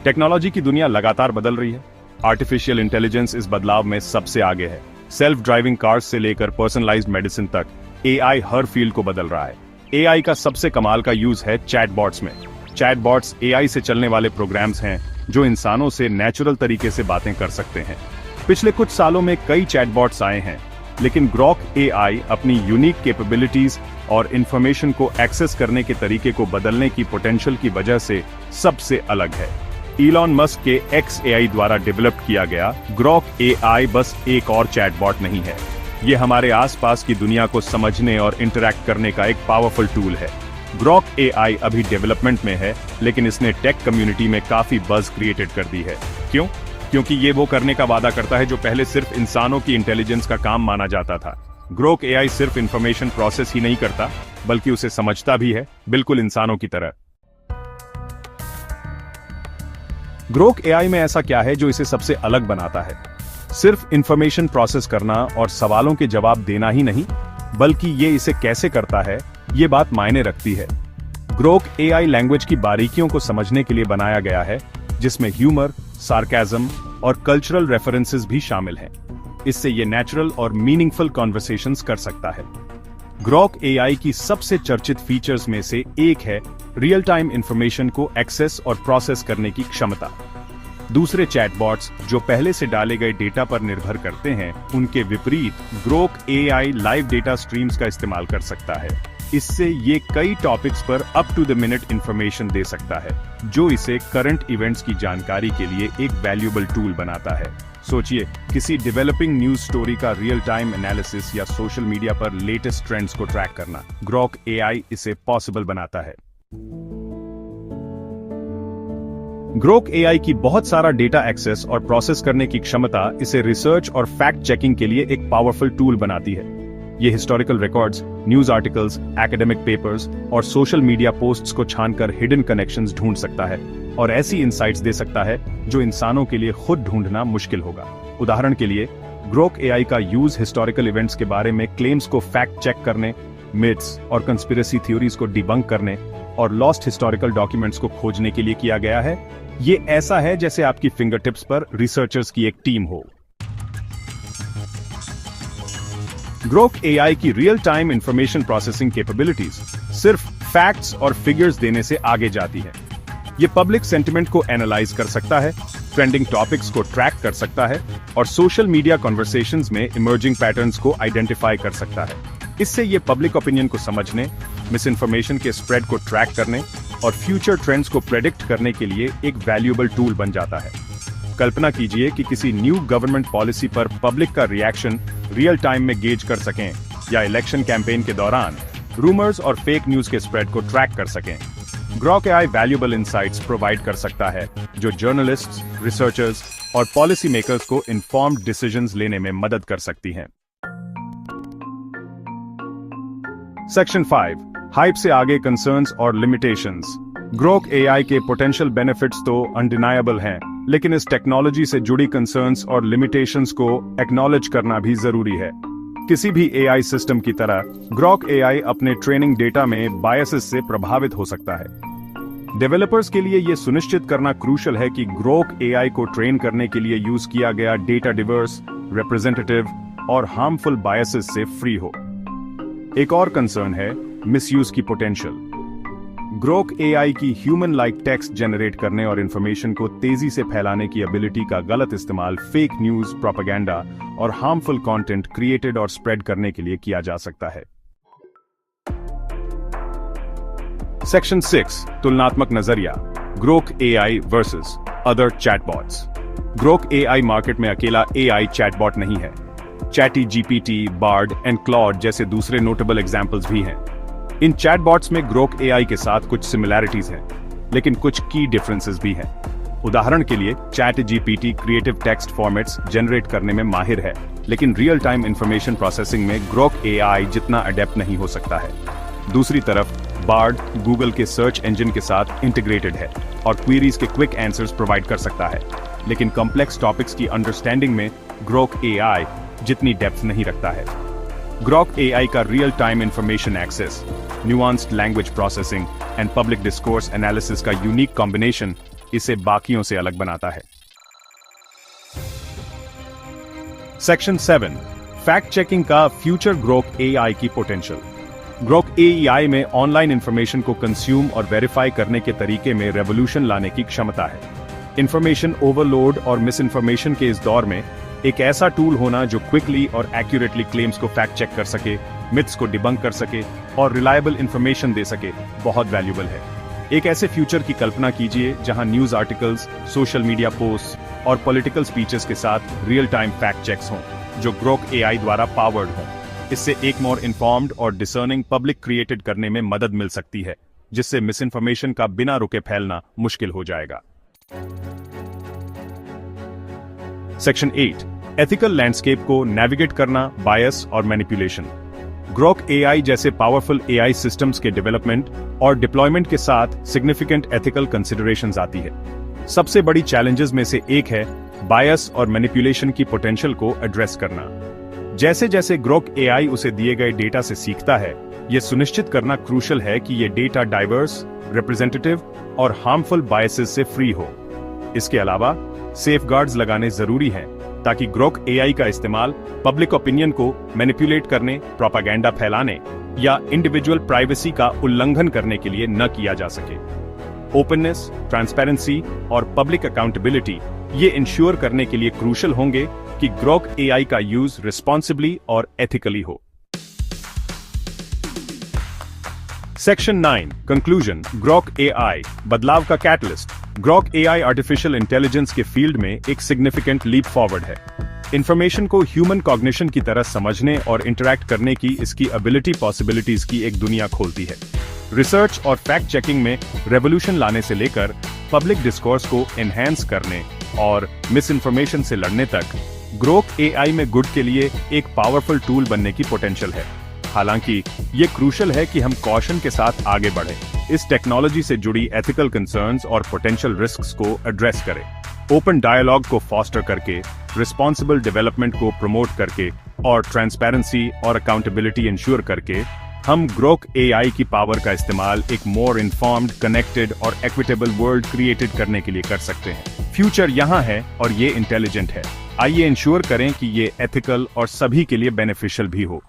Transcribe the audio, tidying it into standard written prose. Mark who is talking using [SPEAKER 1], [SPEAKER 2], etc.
[SPEAKER 1] Technology की दुनिया लगातार बदल रही है। आर्टिफिशियल इंटेलिजेंस इस बदलाव में सबसे आगे है। सेल्फ ड्राइविंग कार्स से लेकर पर्सनलाइज्ड मेडिसिन तक एआई हर फील्ड को बदल रहा है। एआई का सबसे कमाल का यूज है चैटबॉट्स में। चैटबॉट्स एआई से चलने वाले प्रोग्राम्स हैं जो इंसानों से नेचुरल तरीके से बातें कर सकते हैं। पिछले कुछ सालों में कई चैटबॉट्स आए हैं, लेकिन ग्रॉक एआई अपनी यूनिक कैपेबिलिटीज और इंफॉर्मेशन को एक्सेस करने के तरीके को बदलने की पोटेंशियल की वजह से सबसे अलग है। इलॉन मस्क के XAI द्वारा डेवलप किया गया ग्रॉक एआई बस एक और चैटबॉट नहीं है। ये हमारे आसपास की दुनिया को समझने और इंटरैक्ट करने का एक पावरफुल टूल है। ग्रॉक एआई अभी डेवलपमेंट में है, लेकिन इसने टेक कम्युनिटी में काफी बज़ क्रिएटेड कर दी है। क्यों? क्योंकि ये वो करने का वादा करता है जो पहले सिर्फ इंसानों की इंटेलिजेंस का काम माना जाता था। ग्रॉक एआई सिर्फ इंफॉर्मेशन प्रोसेस ही नहीं करता, बल्कि उसे समझता भी है, बिल्कुल इंसानों की तरह। ग्रॉक एआई में ऐसा क्या है जो इसे सबसे अलग बनाता है? सिर्फ इंफॉर्मेशन प्रोसेस करना और सवालों के जवाब देना ही नहीं, बल्कि ये इसे कैसे करता है, ये बात मायने रखती है। ग्रॉक एआई लैंग्वेज की बारीकियों को समझने के लिए बनाया गया है, जिसमें ह्यूमर, सार्केज्म और कल्चरल रेफरेंसेस भी शामिल हैं। इससे ये नेचुरल और मीनिंगफुल कॉन्वर्सेशंस कर सकता है। ग्रॉक एआई की सबसे चर्चित फीचर्स में से एक है रियल टाइम इंफॉर्मेशन को एक्सेस और प्रोसेस करने की क्षमता। दूसरे चैटबॉट्स जो पहले से डाले गए डेटा पर निर्भर करते हैं, उनके विपरीत Grok AI live data streams का इस्तेमाल कर सकता है। इससे ये कई टॉपिक्स पर up to the minute information दे सकता है, जो इसे करंट इवेंट्स की जानकारी के लिए एक वैल्यूएबल टूल बनाता है। सोचिए, किसी डेवलपिंग न्यूज स्टोरी का रियल टाइम एनालिसिस या सोशल मीडिया पर लेटेस्ट ट्रेंड्स को ट्रैक करना, ग्रॉक एआई इसे पॉसिबल बनाता है। ग्रॉक एआई की बहुत सारा डेटा एक्सेस और प्रोसेस करने की क्षमता इसे रिसर्च और फैक्ट चेकिंग के लिए एक पावरफुल टूल बनाती है। ये historical records, news articles, academic papers और सोशल मीडिया पोस्ट्स को छानकर हिडन कनेक्शंस ढूंढ सकता है और ऐसी इंसाइट्स दे सकता है जो इंसानों के लिए खुद ढूंढना मुश्किल होगा। उदाहरण के लिए, ग्रॉक एआई का यूज हिस्टोरिकल इवेंट्स के बारे में क्लेम्स को फैक्ट चेक करने, मिथ्स और कंस्पिरेसी थ्योरीज को डिबंक करने और लॉस्ट हिस्टोरिकल डॉक्यूमेंट्स को खोजने के लिए किया गया है। ये ऐसा है जैसे आपकी फिंगर टिप्स पर रिसर्चर्स की एक टीम हो। ग्रॉक एआई की real time information processing capabilities सिर्फ फैक्ट्स और फिगर्स देने से आगे जाती है। ये पब्लिक सेंटिमेंट को एनालाइज कर सकता है, ट्रेंडिंग टॉपिक्स को ट्रैक कर सकता है और सोशल मीडिया कन्वर्सेशंस में इमर्जिंग पैटर्न्स को आइडेंटिफाई कर सकता है। इससे ये पब्लिक ओपिनियन को समझने, मिस इन्फॉर्मेशन के स्प्रेड को ट्रैक करने और फ्यूचर ट्रेंड्स को प्रेडिक्ट करने के लिए एक वैल्यूएबल टूल बन जाता है। कल्पना कीजिए कि किसी न्यू गवर्नमेंट पॉलिसी पर पब्लिक का रिएक्शन रियल टाइम में गेज कर सकें, या इलेक्शन कैंपेन के दौरान रूमर्स और फेक न्यूज के स्प्रेड को ट्रैक कर सकें। Grok AI valuable insights provide कर सकता है जो जर्नलिस्ट्स, रिसर्चर्स और पॉलिसी मेकर्स को इन्फॉर्म्ड डिसीजंस लेने में मदद कर सकती हैं। सेक्शन 5, हाइप से आगे कंसर्न्स और लिमिटेशंस। ग्रॉक एआई के पोटेंशियल बेनिफिट्स तो अनडिनायबल हैं, लेकिन इस टेक्नोलॉजी से जुड़ी कंसर्न्स और लिमिटेशंस को एक्नॉलेज करना भी जरूरी है। किसी भी एआई सिस्टम की तरह ग्रॉक एआई अपने ट्रेनिंग डेटा में बायसेस से प्रभावित हो सकता है। डेवलपर्स के लिए यह सुनिश्चित करना क्रूशियल है कि ग्रॉक एआई को ट्रेन करने के लिए यूज किया गया डेटा डिवर्स, रिप्रेजेंटेटिव और हार्मफुल बायसेस से फ्री हो। एक और कंसर्न है मिसयूज की पोटेंशियल। ग्रॉक एआई की ह्यूमन लाइक टेक्स्ट जनरेट करने और इंफॉर्मेशन को तेजी से फैलाने की एबिलिटी का गलत इस्तेमाल फेक न्यूज, प्रोपेगेंडा और हार्मफुल कंटेंट क्रिएटेड और स्प्रेड करने के लिए किया जा सकता है। सेक्शन 6, तुलनात्मक नजरिया। Grok AI versus other chatbots. Grok AI market में अकेला एआई चैटबॉट नहीं है। ChatGPT, Bard and Claude जैसे दूसरे नोटेबल एग्जाम्पल्स भी हैं। इन चैटबॉट्स में ग्रॉक एआई के साथ कुछ सिमिलैरिटीज हैं, लेकिन कुछ की डिफरेंसेस भी हैं। उदाहरण के लिए, chat GPT creative text formats generate करने में माहिर है, लेकिन रियल टाइम इंफॉर्मेशन प्रोसेसिंग में ग्रॉक एआई जितना अडेप्ट नहीं हो सकता है। दूसरी तरफ, बार्ड गूगल के सर्च इंजन के साथ इंटीग्रेटेड है और क्वेरीज के क्विक आंसर्स प्रोवाइड कर सकता है, लेकिन कॉम्प्लेक्स टॉपिक्स की अंडरस्टैंडिंग में ग्रॉक एआई जितनी डेप्थ नहीं रखता है। ग्रॉक एआई का real time information access, nuanced language processing and public discourse analysis का यूनिक कॉम्बिनेशन इसे बाकियों से अलग बनाता है। सेक्शन 7, फैक्ट चेकिंग का फ्यूचर ग्रोक एआई की पोटेंशियल। ग्रोक एआई में ऑनलाइन इंफॉर्मेशन को कंज्यूम और वेरीफाई करने के तरीके में रेवोल्यूशन लाने की क्षमता है। इंफॉर्मेशन ओवरलोड और मिस इन्फॉर्मेशन के इस दौर में एक ऐसा टूल होना जो क्विकली और एक्यूरेटली क्लेम्स को फैक्ट चेक कर सके, मिथ्स को डिबंक कर सके और रिलायबल इंफॉर्मेशन दे सके, बहुत वैल्यूएबल है। एक ऐसे फ्यूचर की कल्पना कीजिए जहां news articles, social media post और पॉलिटिकल स्पीचेस के साथ रियल टाइम फैक्ट चेक्स हों जो ग्रोक एआई द्वारा पावर्ड हों। इससे एक मोर इन्फॉर्म्ड और डिसर्निंग पब्लिक क्रिएटेड करने में मदद मिल सकती है, जिससे मिस इन्फॉर्मेशन का बिना रुके फैलना मुश्किल हो जाएगा। सेक्शन 8, एथिकल लैंडस्केप को नेविगेट करना, बायस और मैनिपुलेशन। ग्रोक एआई जैसे पावरफुल एआई सिस्टम्स के डेवलपमेंट और डिप्लॉयमेंट के साथ सिग्निफिकेंट एथिकल कंसिडरेशंस आती है। सबसे बड़ी चैलेंजेस में से एक है बायस और मैनिपुलेशन की पोटेंशियल को एड्रेस करना। जैसे जैसे ग्रोक एआई उसे दिए गए डेटा से सीखता है, यह सुनिश्चित करना क्रूशल है कि यह डेटा डाइवर्स, रिप्रेजेंटेटिव और हार्मफुल बायसेस से फ्री हो। इसके अलावा सेफगार्ड्स लगाने जरूरी हैं ताकि ग्रोक एआई का इस्तेमाल पब्लिक ओपिनियन को मैनिपुलेट करने, प्रोपेगेंडा फैलाने या इंडिविजुअल प्राइवेसी का उल्लंघन करने के लिए न किया जा सके। ओपननेस, ट्रांसपेरेंसी और पब्लिक अकाउंटेबिलिटी ये इंश्योर करने के लिए क्रूशल होंगे कि ग्रोक एआई का यूज रिस्पॉन्सिबली और एथिकली हो। सेक्शन 9, कंक्लूजन, ग्रोक एआई बदलाव का catalyst. Grok AI artificial intelligence के फील्ड में एक सिग्निफिकेंट लीप फॉरवर्ड है। इंफॉर्मेशन को ह्यूमन कॉग्निशन की तरह समझने और इंटरैक्ट करने की इसकी एबिलिटी पॉसिबिलिटीज की एक दुनिया खोलती है। रिसर्च और फैक्ट चेकिंग में रेवोल्यूशन लाने से लेकर पब्लिक डिस्कोर्स को एनहांस करने और मिस इन्फॉर्मेशन से लड़ने तक ग्रोक एआई में गुड के लिए एक पावरफुल टूल बनने की पोटेंशियल है। हालांकि ये क्रूशल है कि हम कॉशन के साथ आगे बढ़ें, इस टेक्नोलॉजी से जुड़ी एथिकल कंसर्न्स और पोटेंशियल रिस्क्स को एड्रेस करें, ओपन डायलॉग को फॉस्टर करके, रिस्पॉन्सिबल डेवलपमेंट को प्रमोट करके और ट्रांसपेरेंसी और अकाउंटेबिलिटी इंश्योर करके हम ग्रोक एआई की पावर का इस्तेमाल एक मोर इन्फॉर्म्ड, कनेक्टेड और इक्विटेबल वर्ल्ड क्रिएटेड करने के लिए कर सकते हैं। फ्यूचर यहाँ है और ये इंटेलिजेंट है। आइए इंश्योर करें कि ये एथिकल और सभी के लिए बेनिफिशियल भी हो।